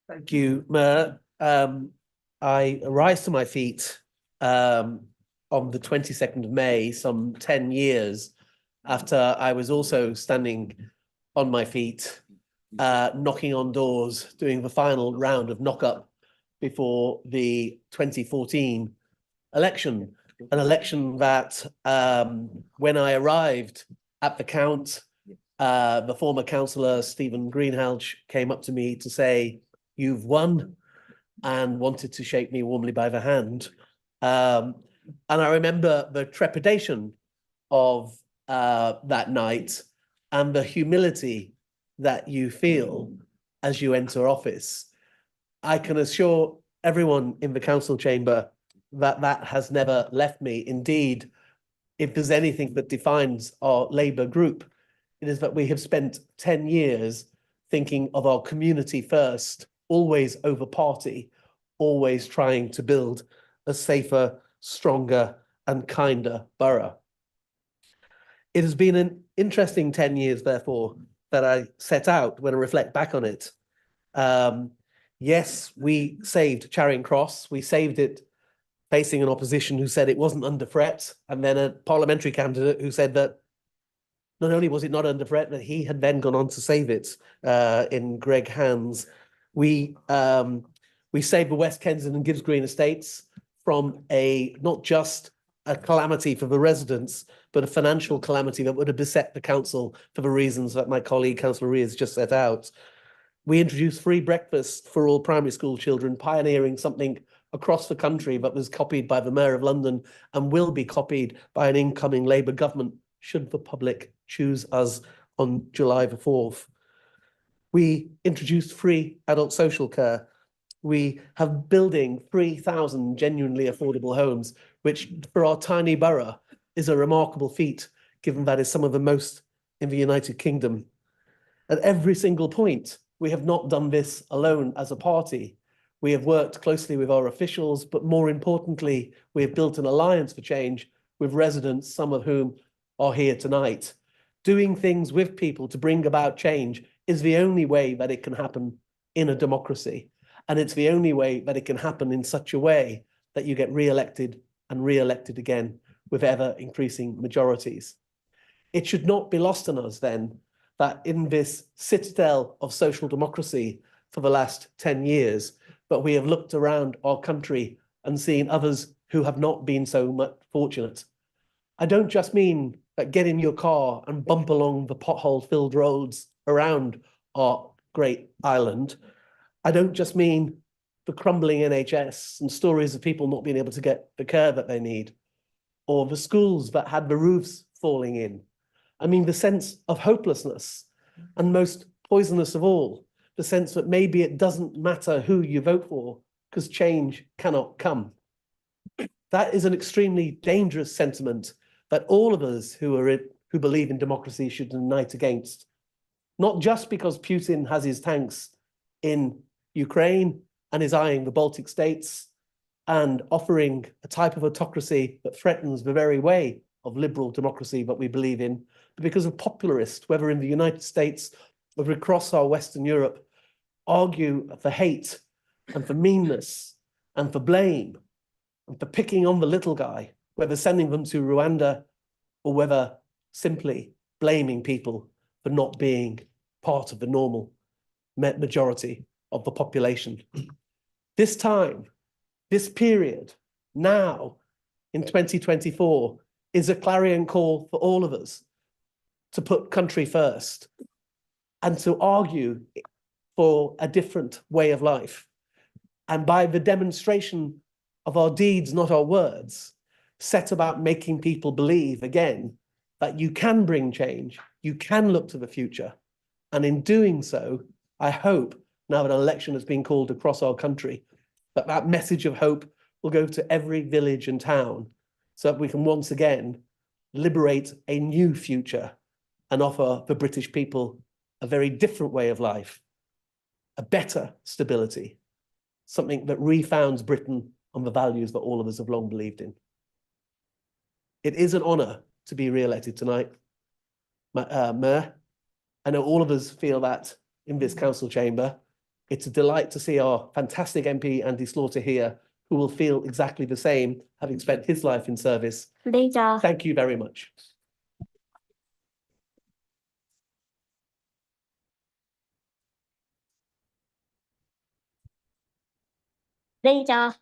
Thank you, Mayor. I rise to my feet on the 22nd of May, some 10 years after I was also standing on my feet, knocking on doors, doing the final round of knock-up before the 2014 election, an election that when I arrived at the count, the former councillor Stephen Greenhalgh came up to me to say, "You've won," and wanted to shake me warmly by the hand. And I remember the trepidation of that night and the humility that you feel as you enter office. I can assure everyone in the council chamber that that has never left me. Indeed, if there's anything that defines our Labour group, it is that we have spent 10 years thinking of our community first, always over party, always trying to build a safer, stronger and kinder borough. It has been an interesting 10 years, therefore, that I set out when I reflect back on it. Yes, we saved Charing Cross. We saved it facing an opposition who said it wasn't under threat, and then a parliamentary candidate who said that not only was it not under threat, but he had then gone on to save it in Greg Hands. We saved the West Kensington and Gibbs Green estates from not just a calamity for the residents, but a financial calamity that would have beset the council for the reasons that my colleague, Councillor Rhea, has just set out. We introduced free breakfast for all primary school children, pioneering something across the country that was copied by the Mayor of London and will be copied by an incoming Labour government should the public choose us on July the 4th. We introduced free adult social care. We have building 3,000 genuinely affordable homes, which for our tiny borough is a remarkable feat, given that is some of the most in the United Kingdom. At every single point, we have not done this alone as a party. We have worked closely with our officials, but more importantly, we have built an alliance for change with residents, some of whom are here tonight. Doing things with people to bring about change is the only way that it can happen in a democracy. And it's the only way that it can happen in such a way that you get re-elected and re-elected again with ever increasing majorities. It should not be lost on us then that in this citadel of social democracy for the last 10 years, but we have looked around our country and seeing others who have not been so much fortunate. I don't just mean that get in your car and bump along the pothole-filled roads around our great island. I don't just mean the crumbling NHS and stories of people not being able to get the care that they need, or the schools that had the roofs falling in. I mean the sense of hopelessness, and most poisonous of all, the sense that maybe it doesn't matter who you vote for because change cannot come. That is an extremely dangerous sentiment that all of us who believe in democracy should unite against. Not just because Putin has his tanks in Ukraine and is eyeing the Baltic states and offering a type of autocracy that threatens the very way of liberal democracy that we believe in, but because of popularists, whether in the United States or across our Western Europe, argue for hate and for meanness and for blame and for picking on the little guy, whether sending them to Rwanda or whether simply blaming people for not being part of the normal majority of the population. This time, this period, now in 2024, is a clarion call for all of us to put country first and to argue for a different way of life. And by the demonstration of our deeds, not our words, set about making people believe again that you can bring change, you can look to the future. And in doing so, I hope, now that an election has been called across our country, that that message of hope will go to every village and town so that we can once again liberate a new future and offer the British people a very different way of life, a better stability, something that refounds Britain on the values that all of us have long believed in. It is an honour to be re-elected tonight, Mayor. I know all of us feel that in this council chamber. It's a delight to see our fantastic MP, Andy Slaughter, here, who will feel exactly the same, having spent his life in service. Leader. Thank you very much. Leader,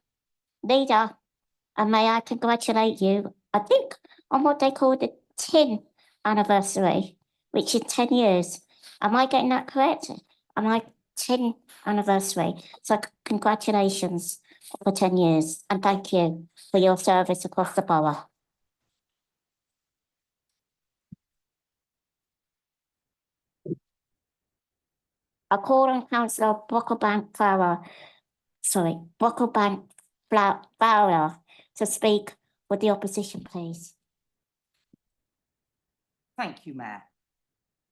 and may I congratulate you, I think, on what they call the tin anniversary, which is 10 years. Am I getting that correct? Am I 10 anniversary? So congratulations for 10 years and thank you for your service across the borough. I call on Councillor Brocklebank Fowler to speak with the opposition, please. Thank you, Mayor.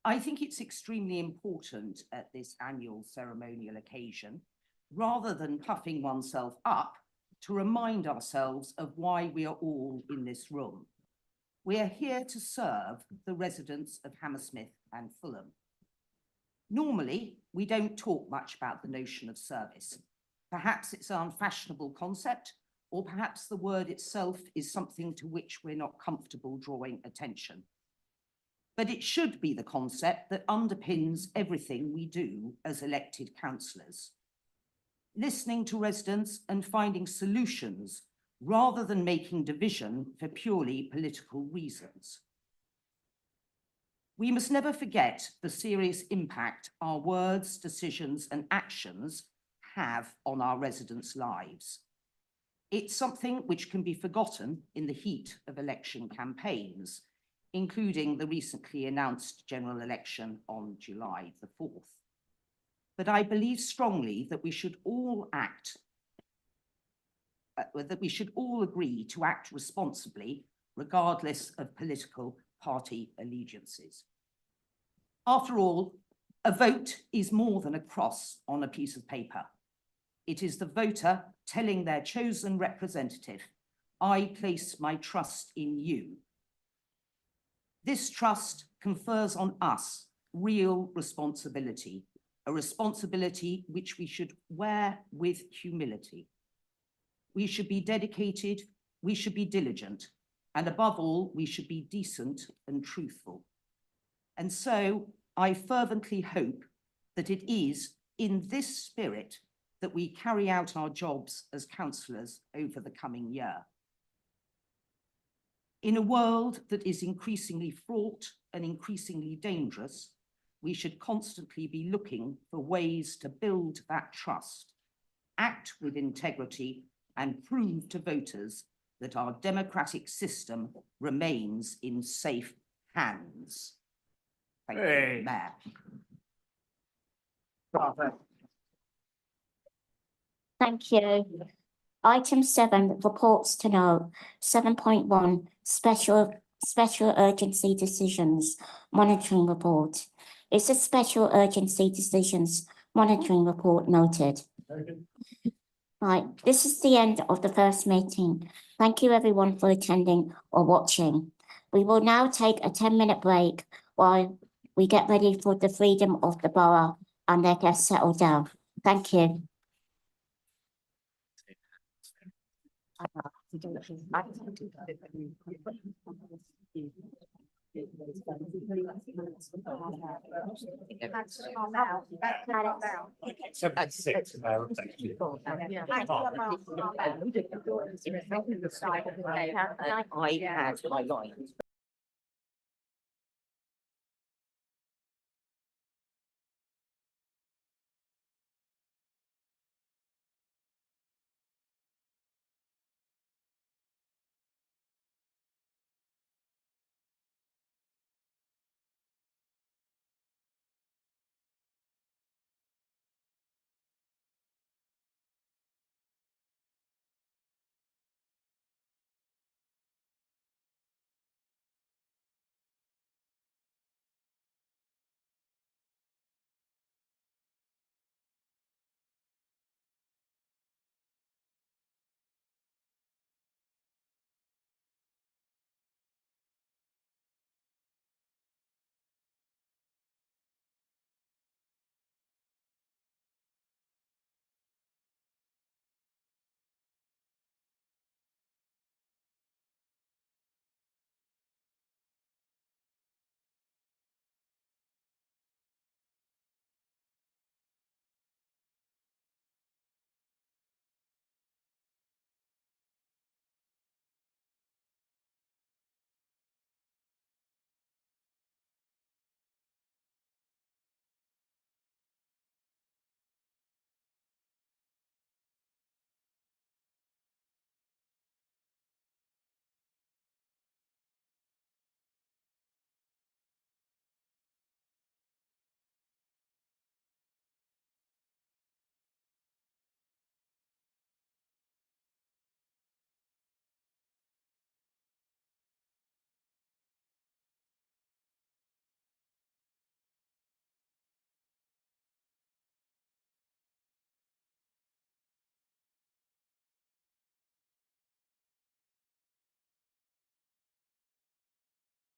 I think it's extremely important at this annual ceremonial occasion, rather than puffing oneself up, to remind ourselves of why we are all in this room. We are here to serve the residents of Hammersmith and Fulham. Normally, we don't talk much about the notion of service. Perhaps it's an unfashionable concept, or perhaps the word itself is something to which we're not comfortable drawing attention. But it should be the concept that underpins everything we do as elected councillors. Listening to residents and finding solutions rather than making division for purely political reasons. We must never forget the serious impact our words, decisions, and actions have on our residents' lives. It's something which can be forgotten in the heat of election campaigns, including the recently announced general election on July the 4th. But I believe strongly that we should all agree to act responsibly, regardless of political party allegiances. After all, a vote is more than a cross on a piece of paper. It is the voter telling their chosen representative, I place my trust in you. This trust confers on us real responsibility, a responsibility which we should wear with humility. We should be dedicated, we should be diligent, and above all, we should be decent and truthful. And so I fervently hope that it is in this spirit that we carry out our jobs as councillors over the coming year. In a world that is increasingly fraught and increasingly dangerous, we should constantly be looking for ways to build that trust, act with integrity, and prove to voters that our democratic system remains in safe hands. Thank you, Mayor. Thank you. Item 7, reports to note. 7.1, special urgency decisions monitoring report. Is the special urgency decisions monitoring report noted? Right, this is the end of the first meeting. Thank you everyone for attending or watching. We will now take a 10-minute break while we get ready for the freedom of the borough and their guests settle down. Thank you. I had my line.